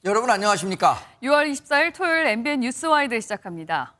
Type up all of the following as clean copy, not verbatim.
여러분 안녕하십니까? 6월 24일 토요일 MBN 뉴스와이드 시작합니다.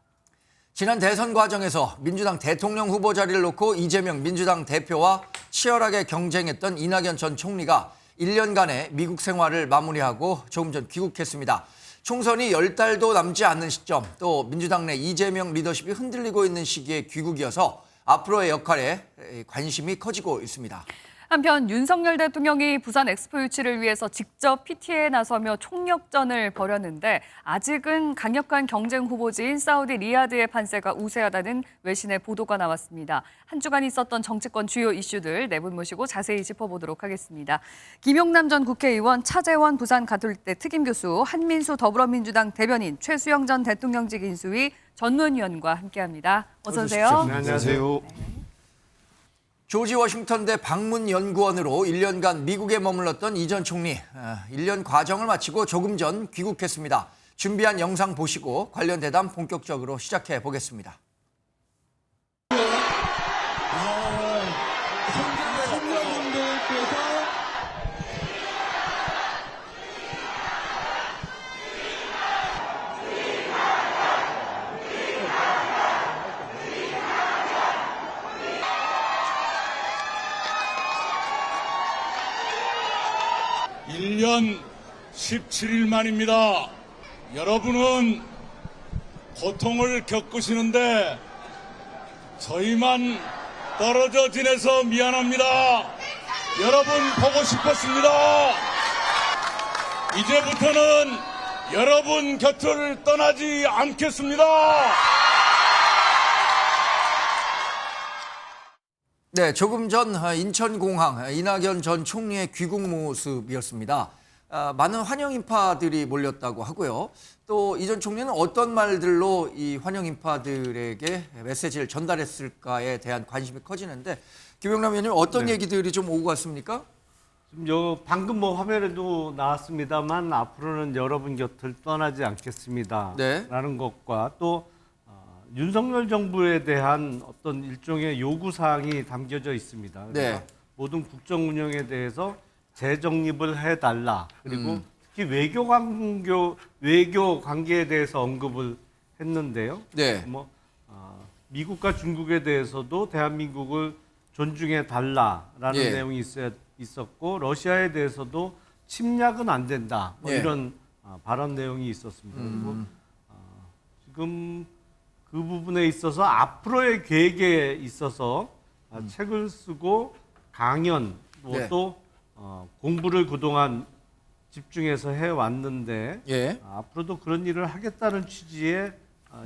지난 대선 과정에서 민주당 대통령 후보 자리를 놓고 이재명 민주당 대표와 치열하게 경쟁했던 이낙연 전 총리가 1년간의 미국 생활을 마무리하고 조금 전 귀국했습니다. 총선이 10달도 남지 않는 시점, 또 민주당 내 이재명 리더십이 흔들리고 있는 시기에 귀국이어서 앞으로의 역할에 관심이 커지고 있습니다. 한편 윤석열 대통령이 부산 엑스포 유치를 위해서 직접 PT에 나서며 총력전을 벌였는데 아직은 강력한 경쟁 후보지인 사우디 리야드의 판세가 우세하다는 외신의 보도가 나왔습니다. 한 주간 있었던 정치권 주요 이슈들 네 분 모시고 자세히 짚어보도록 하겠습니다. 김용남 전 국회의원, 차재원 부산 가톨대 특임교수, 한민수 더불어민주당 대변인, 최수영 전 대통령직 인수위 전문위원과 함께합니다. 어서 오세요. 네, 안녕하세요. 조지 워싱턴대 방문연구원으로 1년간 미국에 머물렀던 이 전 총리, 1년 과정을 마치고 조금 전 귀국했습니다. 준비한 영상 보시고 관련 대담 본격적으로 시작해 보겠습니다. 일 년 17일 만입니다. 여러분은 고통을 겪으시는데 저희만 떨어져 지내서 미안합니다. 여러분 보고 싶었습니다. 이제부터는 여러분 곁을 떠나지 않겠습니다. 네, 조금 전 인천공항 이낙연 전 총리의 귀국 모습이었습니다. 많은 환영 인파들이 몰렸다고 하고요. 또 이 전 총리는 어떤 말들로 이 환영 인파들에게 메시지를 전달했을까에 대한 관심이 커지는데 김용남 의원님 어떤 얘기들이 좀 오고 갔습니까? 지금 방금 화면에도 나왔습니다만 앞으로는 여러분 곁을 떠나지 않겠습니다. 네. 라는 것과 또 윤석열 정부에 대한 어떤 일종의 요구사항이 담겨져 있습니다. 그래서 네. 모든 국정 운영에 대해서 재정립을 해달라. 그리고 특히 외교 관계에 대해서 언급을 했는데요. 네. 미국과 중국에 대해서도 대한민국을 존중해 달라라는 예. 내용이 있었고 러시아에 대해서도 침략은 안 된다. 예. 이런 발언 내용이 있었습니다. 그리고 지금 그 부분에 있어서 앞으로의 계획에 있어서 책을 쓰고 강연 네. 또 공부를 그동안 집중해서 해왔는데 예. 앞으로도 그런 일을 하겠다는 취지의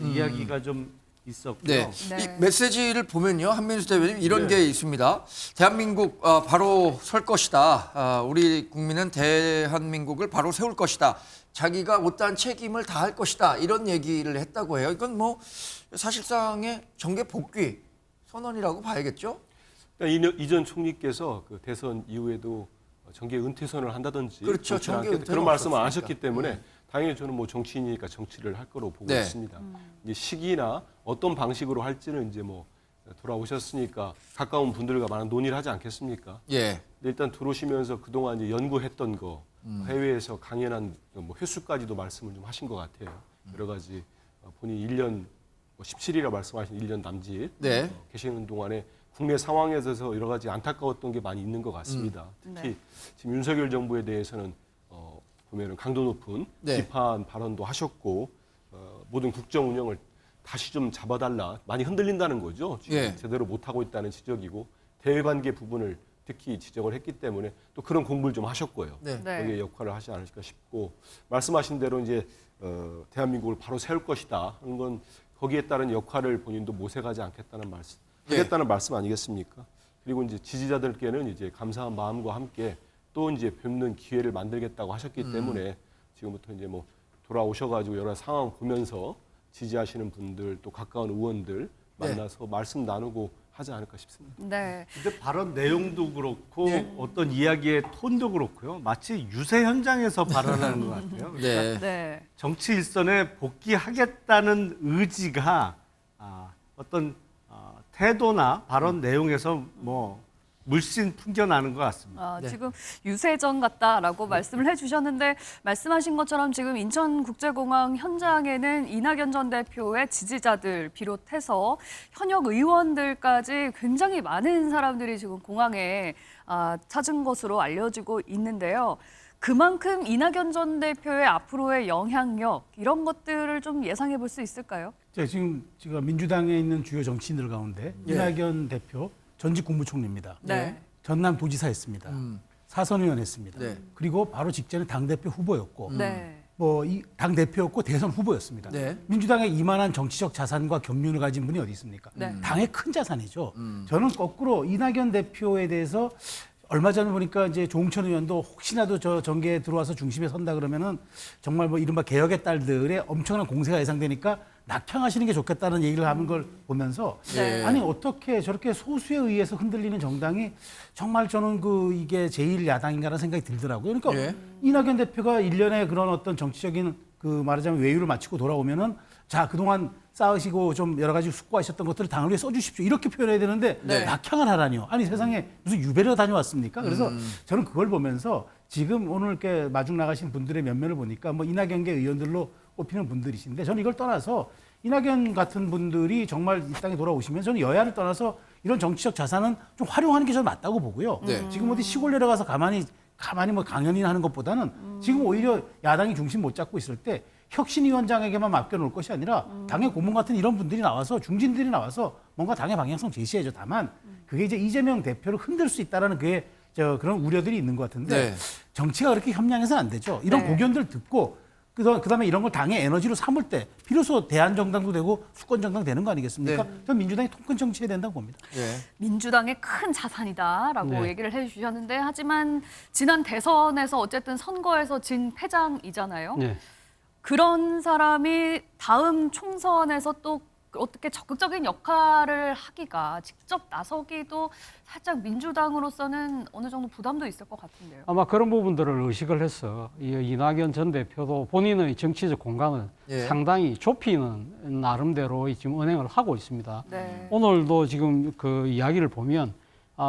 이야기가 좀 있었고요. 네. 네. 이 메시지를 보면요. 한민수 대변인 이런 게 있습니다. 대한민국 바로 설 것이다. 우리 국민은 대한민국을 바로 세울 것이다. 자기가 못다한 책임을 다할 것이다. 이런 얘기를 했다고 해요. 이건 뭐 사실상의 정계 복귀 선언이라고 봐야겠죠? 그러니까 이 전 총리께서 그 대선 이후에도 정계 은퇴 선언을 한다든지 그렇죠. 정계 은퇴는 그런 말씀을 안 없었으니까. 하셨기 때문에 당연히 저는 뭐 정치인이니까 정치를 할 거로 보고 네. 있습니다. 이제 시기나 어떤 방식으로 할지는 이제 뭐 돌아오셨으니까 가까운 분들과 많은 논의를 하지 않겠습니까? 예. 근데 일단 들어오시면서 그동안 이제 연구했던 거 해외에서 강연한 뭐 횟수까지도 말씀을 좀 하신 것 같아요. 여러 가지 본인이 1년 17일이라 말씀하신 1년 남짓 네. 계시는 동안에 국내 상황에 대해서 여러 가지 안타까웠던 게 많이 있는 것 같습니다. 특히 네. 지금 윤석열 정부에 대해서는 보면은 강도 높은 네. 비판 발언도 하셨고 모든 국정 운영을 다시 좀 잡아달라 많이 흔들린다는 거죠. 지금 예. 제대로 못하고 있다는 지적이고 대외관계 부분을 특히 지적을 했기 때문에 또 그런 공부를 좀 하셨고요. 네. 네. 거기에 역할을 하지 않을까 싶고 말씀하신 대로 이제 대한민국을 바로 세울 것이다 하는 건 거기에 따른 역할을 본인도 모색하지 않겠다는 말씀, 하겠다는 말씀 아니겠습니까? 그리고 이제 지지자들께는 이제 감사한 마음과 함께 또 이제 뵙는 기회를 만들겠다고 하셨기 때문에 지금부터 이제 뭐 돌아오셔가지고 여러 상황 보면서 지지하시는 분들 또 가까운 의원들 만나서 말씀 나누고 하지 않을까 싶습니다. 네. 근데 발언 내용도 그렇고 네. 어떤 이야기의 톤도 그렇고요. 마치 유세 현장에서 발언하는 것 같아요. 그러니까 네. 네. 정치 일선에 복귀하겠다는 의지가 어떤 태도나 발언 내용에서 뭐 물씬 풍겨나는 것 같습니다. 네. 지금 유세전 같다라고 말씀을 해주셨는데 말씀하신 것처럼 지금 인천국제공항 현장에는 이낙연 전 대표의 지지자들 비롯해서 현역 의원들까지 굉장히 많은 사람들이 지금 공항에 찾은 것으로 알려지고 있는데요. 그만큼 이낙연 전 대표의 앞으로의 영향력 이런 것들을 좀 예상해 볼 수 있을까요? 지금 민주당에 있는 주요 정치인들 가운데 예. 이낙연 대표 전직 국무총리입니다. 네. 전남 도지사였습니다. 사선 의원 했습니다. 네. 그리고 바로 직전에 당대표 후보였고 네. 뭐 이 당대표였고 대선 후보였습니다. 네. 민주당에 이만한 정치적 자산과 경륜을 가진 분이 어디 있습니까? 네. 당의 큰 자산이죠. 저는 거꾸로 이낙연 대표에 대해서 얼마 전에 보니까 이제 조홍천 의원도 혹시나도 저 정계에 들어와서 중심에 선다 그러면은 정말 뭐 이른바 개혁의 딸들의 엄청난 공세가 예상되니까 낙향하시는 게 좋겠다는 얘기를 하는 걸 보면서 네. 아니 어떻게 저렇게 소수에 의해서 흔들리는 정당이 정말 저는 이게 제1야당인가라는 생각이 들더라고요. 그러니까 예. 이낙연 대표가 일련의 그런 어떤 정치적인 말하자면 외유를 마치고 돌아오면은 자 그동안 쌓으시고 좀 여러 가지 숙고하셨던 것들을 당을 위해 써주십시오. 이렇게 표현해야 되는데 네. 낙향을 하라니요. 아니 세상에 무슨 유배를 다녀왔습니까? 그래서 저는 그걸 보면서 지금 오늘 이렇게 마중 나가신 분들의 면면을 보니까 뭐 이낙연계 의원들로 꼽히는 분들이신데 저는 이걸 떠나서 이낙연 같은 분들이 정말 이 땅에 돌아오시면 저는 여야를 떠나서 이런 정치적 자산은 좀 활용하는 게 저는 맞다고 보고요. 네. 지금 어디 시골 내려가서 가만히 뭐 강연이나 하는 것보다는 지금 오히려 야당이 중심 못 잡고 있을 때 혁신위원장에게만 맡겨놓을 것이 아니라 당의 고문 같은 이런 분들이 나와서 중진들이 나와서 뭔가 당의 방향성 제시해줘. 다만 그게 이제 이재명 대표를 흔들 수 있다라는 그게 그런 우려들이 있는 것 같은데 네. 정치가 그렇게 협량해서는 안 되죠. 이런 네. 고견들 듣고 그다음에 이런 걸 당의 에너지로 삼을 때 비로소 대한정당도 되고 수권정당 되는 거 아니겠습니까? 네. 저는 민주당이 통큰 정치해야 된다고 봅니다. 예. 민주당의 큰 자산이다라고 네. 얘기를 해주셨는데 하지만 지난 대선에서 어쨌든 선거에서 진 패장이잖아요. 네. 그런 사람이 다음 총선에서 또 어떻게 적극적인 역할을 하기가 직접 나서기도 살짝 민주당으로서는 어느 정도 부담도 있을 것 같은데요. 아마 그런 부분들을 의식을 해서 이낙연 전 대표도 본인의 정치적 공간을 예. 상당히 좁히는 나름대로의 지금 언행을 하고 있습니다. 네. 오늘도 지금 그 이야기를 보면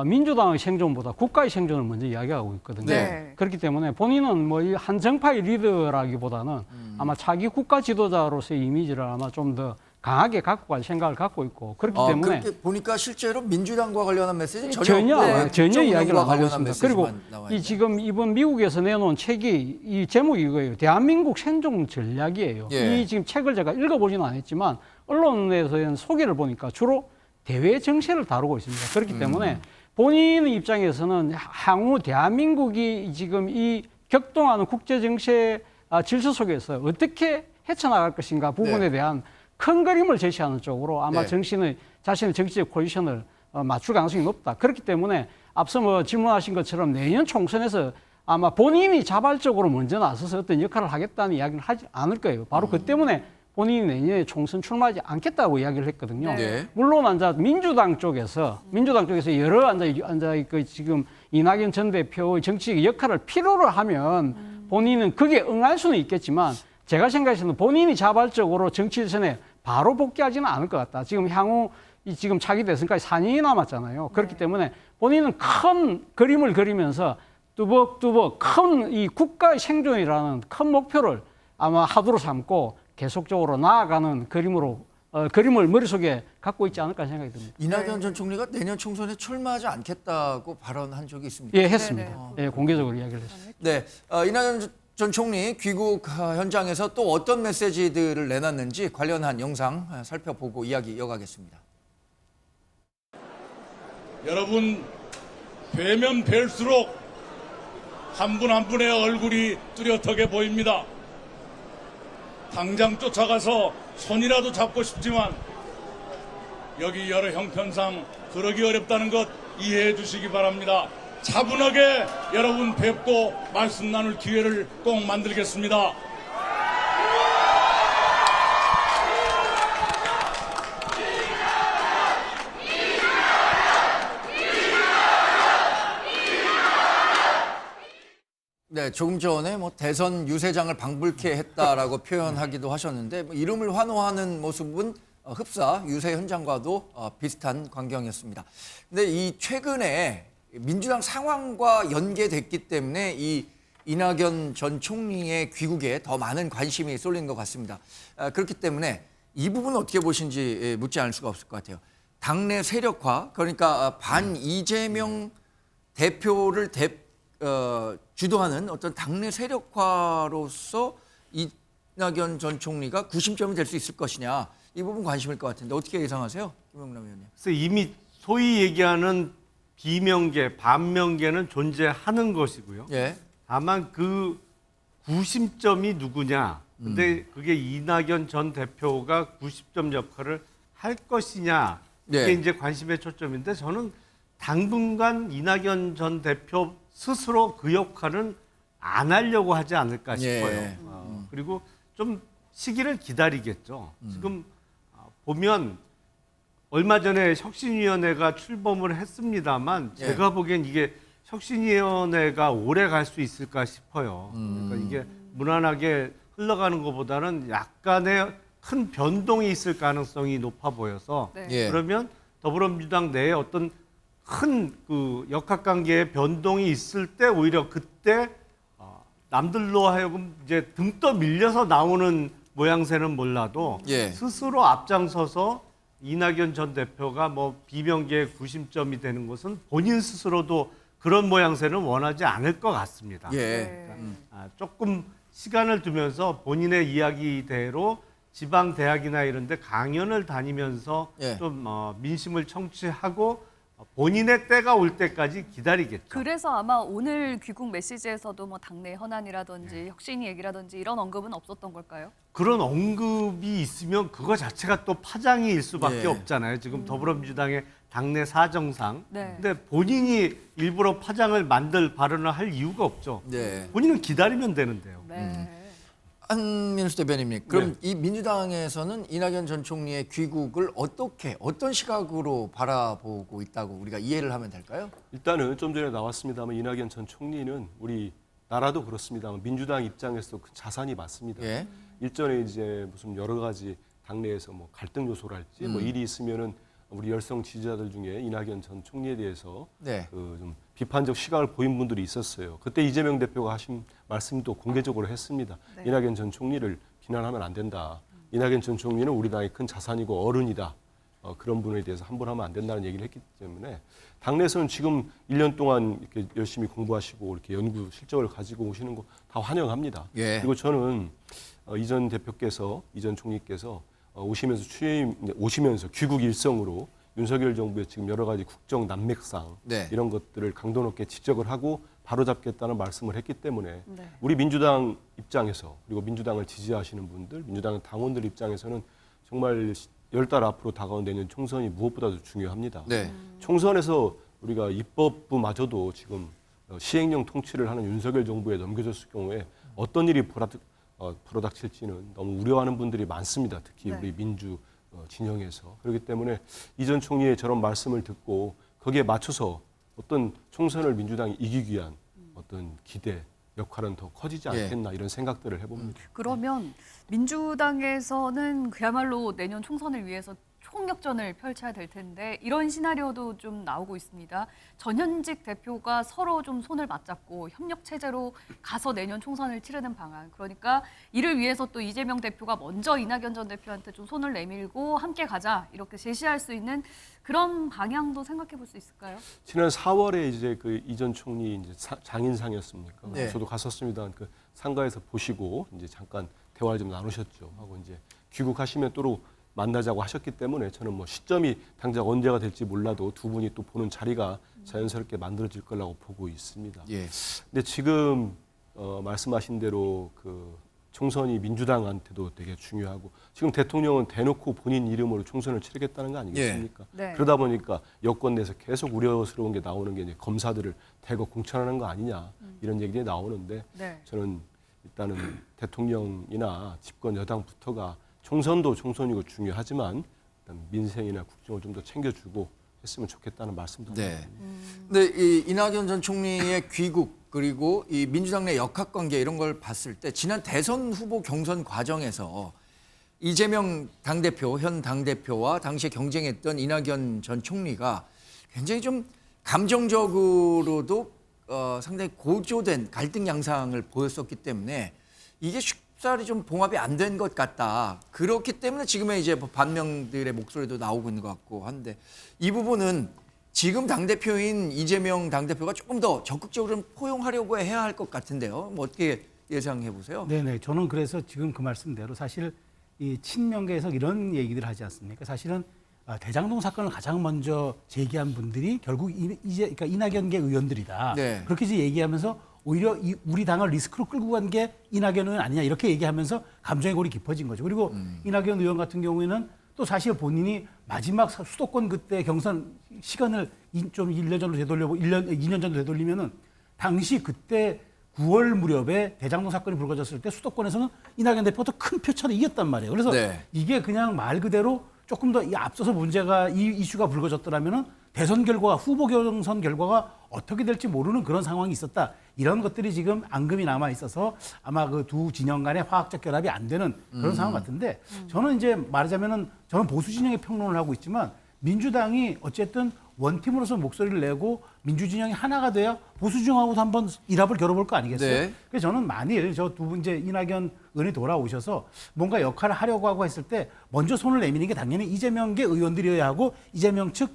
민주당의 생존보다 국가의 생존을 먼저 이야기하고 있거든요. 네. 그렇기 때문에 본인은 뭐 한 정파의 리더라기보다는 아마 차기 국가 지도자로서의 이미지를 아마 좀 더 강하게 갖고 갈 생각을 갖고 있고 그렇기 때문에 그렇게 보니까 실제로 민주당과 관련한 메시지 전혀 없고 이야기를 안 하고 관련한 있습니다. 그리고 메시지만 나와 있네요. 지금 이번 미국에서 내놓은 책이 이 제목이 이거예요. 대한민국 생존 전략이에요. 예. 이 지금 책을 제가 읽어보지는 않았지만 언론에서 소개를 보니까 주로 대외 정세를 다루고 있습니다. 그렇기 때문에 본인의 입장에서는 향후 대한민국이 지금 이 격동하는 국제 정세 질서 속에서 어떻게 헤쳐나갈 것인가 부분에 네. 대한 큰 그림을 제시하는 쪽으로 아마 네. 자신의 정치적 포지션을 맞출 가능성이 높다. 그렇기 때문에 앞서 뭐 질문하신 것처럼 내년 총선에서 아마 본인이 자발적으로 먼저 나서서 어떤 역할을 하겠다는 이야기를 하지 않을 거예요. 바로 그 때문에 본인이 내년에 총선 출마하지 않겠다고 이야기를 했거든요. 네. 물론 민주당 쪽에서 여러 지금 이낙연 전 대표의 정치적 역할을 필요로 하면 본인은 그게 응할 수는 있겠지만 제가 생각해서는 본인이 자발적으로 정치선에 바로 복귀하지는 않을 것 같다. 지금 향후 지금 차기 대선까지 4년이 남았잖아요. 그렇기 때문에 본인은 큰 그림을 그리면서 뚜벅뚜벅 큰 이 국가의 생존이라는 큰 목표를 아마 하도로 삼고 계속적으로 나아가는 그림을 머릿속에 갖고 있지 않을까 생각이 듭니다. 이낙연 전 총리가 내년 총선에 출마하지 않겠다고 발언한 적이 있습니다. 예, 했습니다. 예, 공개적으로 이야기를 했습니다. 네, 이낙연 전 총리 귀국 현장에서 또 어떤 메시지들을 내놨는지 관련한 영상 살펴보고 이야기 이어가겠습니다. 여러분, 뵈면 뵐수록 한 분 한 분의 얼굴이 뚜렷하게 보입니다. 당장 쫓아가서 손이라도 잡고 싶지만 여기 여러 형편상 그러기 어렵다는 것 이해해 주시기 바랍니다. 차분하게 여러분 뵙고 말씀 나눌 기회를 꼭 만들겠습니다. 네, 조금 전에 뭐 대선 유세장을 방불케 했다라고 표현하기도 하셨는데 뭐 이름을 환호하는 모습은 흡사 유세 현장과도 비슷한 광경이었습니다. 근데 이 최근에 민주당 상황과 연계됐기 때문에 이 이낙연 전 총리의 귀국에 더 많은 관심이 쏠린 것 같습니다. 그렇기 때문에 이 부분 어떻게 보신지 묻지 않을 수가 없을 것 같아요. 당내 세력화, 그러니까 반 이재명 대표를 주도하는 어떤 당내 세력화로서 이낙연 전 총리가 구심점이 될 수 있을 것이냐, 이 부분 관심일 것 같은데 어떻게 예상하세요, 김영남 의원님? 그래서 이미 소위 얘기하는 비명계, 반명계는 존재하는 것이고요. 예. 다만 그 구심점이 누구냐. 근데 그게 이낙연 전 대표가 구심점 역할을 할 것이냐. 이게 네. 이제 관심의 초점인데 저는 당분간 이낙연 전 대표 스스로 그 역할은 안 하려고 하지 않을까 싶어요. 예. 그리고 좀 시기를 기다리겠죠. 지금 보면 얼마 전에 혁신위원회가 출범을 했습니다만 예. 제가 보기엔 이게 혁신위원회가 오래 갈 수 있을까 싶어요. 그러니까 이게 무난하게 흘러가는 것보다는 약간의 큰 변동이 있을 가능성이 높아 보여서 네. 예. 그러면 더불어민주당 내에 어떤 큰 그 역학관계의 변동이 있을 때 오히려 그때 남들로 하여금 이제 등 떠 밀려서 나오는 모양새는 몰라도 예. 스스로 앞장서서 이낙연 전 대표가 뭐 비명계의 구심점이 되는 것은 본인 스스로도 그런 모양새는 원하지 않을 것 같습니다. 예. 조금 시간을 두면서 본인의 이야기대로 지방 대학이나 이런 데 강연을 다니면서 예. 좀 민심을 청취하고 본인의 때가 올 때까지 기다리겠죠. 그래서 아마 오늘 귀국 메시지에서도 뭐 당내 현안이라든지 혁신 얘기라든지 이런 언급은 없었던 걸까요? 그런 언급이 있으면 그거 자체가 또 파장일 수밖에 예. 없잖아요. 지금 더불어민주당의 당내 사정상. 네. 근데 본인이 일부러 파장을 만들 발언을 할 이유가 없죠. 네. 본인은 기다리면 되는데요. 네. 한민수 대변인님, 그럼 이 민주당에서는 이낙연 전 총리의 귀국을 어떤 시각으로 바라보고 있다고 우리가 이해를 하면 될까요? 일단은 좀 전에 나왔습니다만 이낙연 전 총리는 우리 나라도 그렇습니다만 민주당 입장에서도 큰 자산이 맞습니다. 예. 일전에 이제 무슨 여러 가지 당내에서 뭐 갈등 요소랄지 뭐 일이 있으면은 우리 열성 지지자들 중에 이낙연 전 총리에 대해서 네. 그 좀 비판적 시각을 보인 분들이 있었어요. 그때 이재명 대표가 하신 말씀도 공개적으로 했습니다. 네. 이낙연 전 총리를 비난하면 안 된다. 이낙연 전 총리는 우리 당의 큰 자산이고 어른이다. 그런 분에 대해서 함부로 하면 안 된다는 얘기를 했기 때문에 당내에서는 지금 1년 동안 이렇게 열심히 공부하시고 이렇게 연구 실적을 가지고 오시는 거 다 환영합니다. 예. 그리고 저는 이전 대표께서, 이전 총리께서 오시면서 귀국 일성으로 윤석열 정부의 지금 여러 가지 국정 난맥상 네. 이런 것들을 강도 높게 지적을 하고 바로잡겠다는 말씀을 했기 때문에 네. 우리 민주당 입장에서 그리고 민주당을 지지하시는 분들, 민주당 당원들 입장에서는 정말 10달 앞으로 다가온 내년 총선이 무엇보다도 중요합니다. 네. 총선에서 우리가 입법부마저도 지금 시행령 통치를 하는 윤석열 정부에 넘겨졌을 경우에 어떤 일이 불어닥칠지는 너무 우려하는 분들이 많습니다. 특히 네. 우리 민주 진영에서. 그렇기 때문에 이전 총리의 저런 말씀을 듣고 거기에 맞춰서 어떤 총선을 민주당이 이기기 위한 어떤 기대, 역할은 더 커지지 예. 않겠나 이런 생각들을 해봅니다. 그러면 민주당에서는 그야말로 내년 총선을 위해서 총력전을 펼쳐야 될 텐데 이런 시나리오도 좀 나오고 있습니다. 전현직 대표가 서로 좀 손을 맞잡고 협력 체제로 가서 내년 총선을 치르는 방안. 그러니까 이를 위해서 또 이재명 대표가 먼저 이낙연 전 대표한테 좀 손을 내밀고 함께 가자 이렇게 제시할 수 있는 그런 방향도 생각해 볼 수 있을까요? 지난 4월에 이제 그 이전 총리 이제 장인상이었습니까? 네. 저도 갔었습니다. 그 상가에서 보시고 이제 잠깐 대화를 좀 나누셨죠. 하고 이제 귀국하시면 또 만나자고 하셨기 때문에 저는 뭐 시점이 당장 언제가 될지 몰라도 두 분이 또 보는 자리가 자연스럽게 만들어질 거라고 보고 있습니다. 예. 근데 지금 말씀하신 대로 그 총선이 민주당한테도 되게 중요하고 지금 대통령은 대놓고 본인 이름으로 총선을 치르겠다는 거 아니겠습니까? 예. 네. 그러다 보니까 여권 내에서 계속 우려스러운 게 나오는 게 이제 검사들을 대거 공천하는 거 아니냐 이런 얘기들이 나오는데 네. 저는 일단은 대통령이나 집권 여당부터가 총선도 총선이고 중요하지만 일단 민생이나 국정을 좀 더 챙겨주고 했으면 좋겠다는 말씀도 네. 드립니다. 근데 이 이낙연 전 총리의 귀국 그리고 이 민주당 내 역학관계 이런 걸 봤을 때 지난 대선 후보 경선 과정에서 이재명 당대표, 현 당대표와 당시에 경쟁했던 이낙연 전 총리가 굉장히 좀 감정적으로도 상당히 고조된 갈등 양상을 보였었기 때문에 이게 쉽사리 좀 봉합이 안 된 것 같다. 그렇기 때문에 지금의 이제 반명들의 목소리도 나오고 있는 것 같고 한데 이 부분은 지금 당대표인 이재명 당대표가 조금 더 적극적으로 좀 포용하려고 해야 할 것 같은데요. 뭐 어떻게 예상해 보세요? 네네. 저는 그래서 지금 그 말씀대로 사실 이 친명계에서 이런 얘기들 하지 않습니까? 사실은 대장동 사건을 가장 먼저 제기한 분들이 결국 그러니까 이낙연계 의원들이다. 네. 그렇게 이제 얘기하면서 오히려 우리 당을 리스크로 끌고 간 게 이낙연 의원 아니냐 이렇게 얘기하면서 감정의 골이 깊어진 거죠. 그리고 이낙연 의원 같은 경우에는 또 사실 본인이 마지막 수도권 그때 경선 시간을 좀 1년 전으로 되돌려보고 2년 전으로 되돌리면은 당시 그때 9월 무렵에 대장동 사건이 불거졌을 때 수도권에서는 이낙연 대표가 큰 표차로 이겼단 말이에요. 그래서 네. 이게 그냥 말 그대로 조금 더 이 앞서서 문제가 이 이슈가 불거졌더라면은 대선 결과 후보 경선 결과가 어떻게 될지 모르는 그런 상황이 있었다. 이런 것들이 지금 앙금이 남아 있어서 아마 그 두 진영 간의 화학적 결합이 안 되는 그런 상황 같은데 저는 이제 말하자면은 저는 보수 진영의 평론을 하고 있지만 민주당이 어쨌든 원팀으로서 목소리를 내고 민주 진영이 하나가 돼야 보수 진영하고도 한번 일합을 겨뤄볼 거 아니겠어요? 네. 그래서 저는 만일 저 두 분 이제 이낙연 의원이 돌아오셔서 뭔가 역할을 하려고 하고 했을 때 먼저 손을 내미는 게 당연히 이재명계 의원들이어야 하고 이재명 측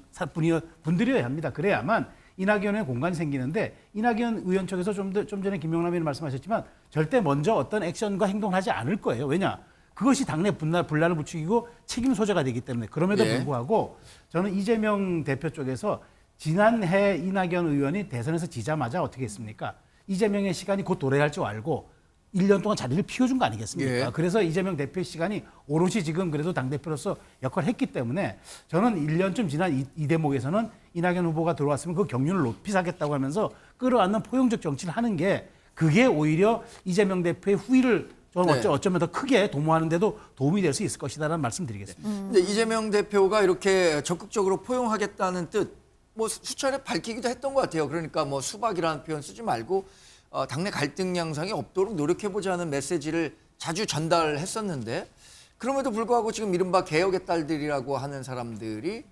분들이어야 합니다. 그래야만 이낙연의 공간이 생기는데 이낙연 의원 측에서 좀 전에 김용남 의원 말씀하셨지만 절대 먼저 어떤 액션과 행동을 하지 않을 거예요. 왜냐? 그것이 당내 분란을 부추기고 책임 소재가 되기 때문에 그럼에도 예. 불구하고 저는 이재명 대표 쪽에서 지난해 이낙연 의원이 대선에서 지자마자 어떻게 했습니까? 이재명의 시간이 곧 도래할 줄 알고 1년 동안 자리를 피워준 거 아니겠습니까? 예. 그래서 이재명 대표의 시간이 오롯이 지금 그래도 당대표로서 역할을 했기 때문에 저는 1년쯤 지난 이 대목에서는 이낙연 후보가 들어왔으면 그 경륜을 높이 사겠다고 하면서 끌어안는 포용적 정치를 하는 게 그게 오히려 이재명 대표의 후위를 저는 네. 어쩌면 더 크게 도모하는 데도 도움이 될 수 있을 것이다라는 말씀드리겠습니다. 근데 이재명 대표가 이렇게 적극적으로 포용하겠다는 뜻, 뭐 수차례 밝히기도 했던 것 같아요. 그러니까 뭐 수박이라는 표현 쓰지 말고 당내 갈등 양상이 없도록 노력해보자는 메시지를 자주 전달했었는데 그럼에도 불구하고 지금 이른바 개혁의 딸들이라고 하는 사람들이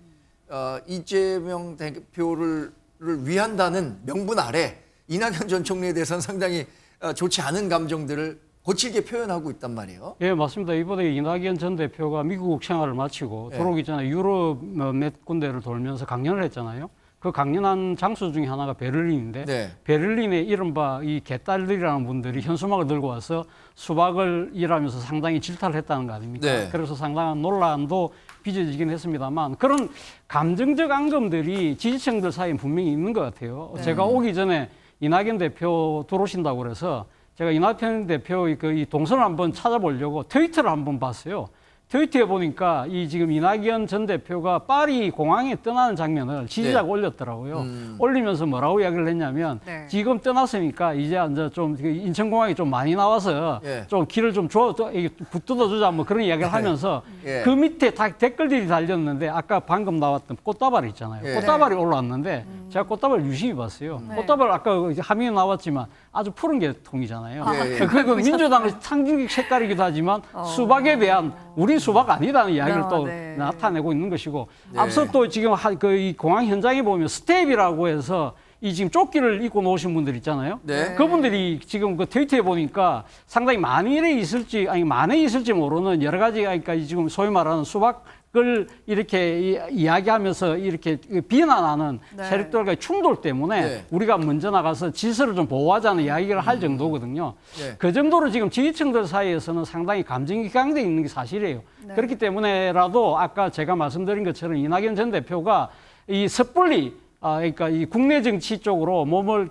이재명 대표를 위한다는 명분 아래 이낙연 전 총리에 대해서는 상당히 좋지 않은 감정들을 거칠게 표현하고 있단 말이에요. 예, 맞습니다. 이번에 이낙연 전 대표가 미국 생활을 마치고 네. 들어오기 전에 유럽 몇 군데를 돌면서 강연을 했잖아요. 그 강연한 장소 중에 하나가 베를린인데 네. 베를린에 이른바 이 개딸들이라는 분들이 현수막을 들고 와서 수박을 일하면서 상당히 질타를 했다는 거 아닙니까? 네. 그래서 상당한 논란도 빚어지긴 했습니다만 그런 감정적 앙금들이 지지층들 사이에 분명히 있는 것 같아요. 네. 제가 오기 전에 이낙연 대표 들어오신다고 그래서 제가 이낙연 대표의 이 동선을 한번 찾아보려고 트위터를 한번 봤어요. 트위터에 보니까 이 지금 이낙연 전 대표가 파리 공항에 떠나는 장면을 지지자가 네. 올렸더라고요. 올리면서 뭐라고 이야기를 했냐면 네. 지금 떠났으니까 이제 좀 인천공항이 좀 많이 나와서 예. 좀 길을 좀 붙들어 주자 뭐 그런 이야기를 하면서 예. 그 밑에 다 댓글들이 달렸는데 아까 방금 나왔던 꽃다발 있잖아요. 예. 꽃다발이 올라왔는데 제가 꽃다발 유심히 봤어요. 네. 꽃다발 아까 화면에 나왔지만 아주 푸른 계통이잖아요. 예, 예. 그 민주당의 상징 색깔이기도 하지만 수박에 대한 우리 수박 아니다는 이야기를 또 네. 나타내고 있는 것이고 네. 앞서 또 지금 이 공항 현장에 보면 스텝이라고 해서 이 지금 조끼를 입고 놓으신 분들 있잖아요. 네. 그분들이 지금 그 트위터에 보니까 상당히 만에 있을지 모르는 여러 가지 그러니까 지금 소위 말하는 수박을 이렇게 이야기하면서 이렇게 비난하는 네. 세력들과의 충돌 때문에 네. 우리가 먼저 나가서 질서를 좀 보호하자는 이야기를 할 정도거든요. 네. 그 정도로 지금 지지층들 사이에서는 상당히 감정이 격양돼 있는 게 사실이에요. 네. 그렇기 때문에라도 아까 제가 말씀드린 것처럼 이낙연 전 대표가 이 섣불리 그러니까 이 국내 정치 쪽으로 몸을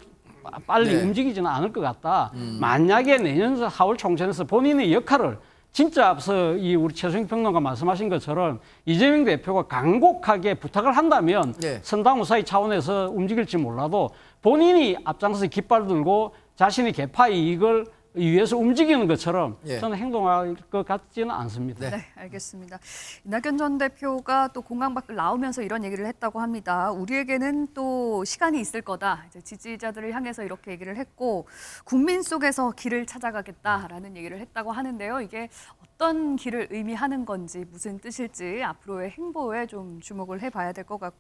빨리 네. 움직이지는 않을 것 같다. 만약에 내년 4월 총선에서 본인의 역할을 진짜 앞서 우리 최수영 평론가 말씀하신 것처럼 이재명 대표가 간곡하게 부탁을 한다면 네. 선당 우사의 차원에서 움직일지 몰라도 본인이 앞장서서 깃발 들고 자신의 개파 이익을 위해서 움직이는 것처럼 예. 저는 행동할 것 같지는 않습니다. 네, 알겠습니다. 이낙연 전 대표가 또 공항 밖을 나오면서 이런 얘기를 했다고 합니다. 우리에게는 또 시간이 있을 거다. 이제 지지자들을 향해서 이렇게 얘기를 했고 국민 속에서 길을 찾아가겠다라는 얘기를 했다고 하는데요. 이게 어떤 길을 의미하는 건지 무슨 뜻일지 앞으로의 행보에 좀 주목을 해봐야 될 것 같고.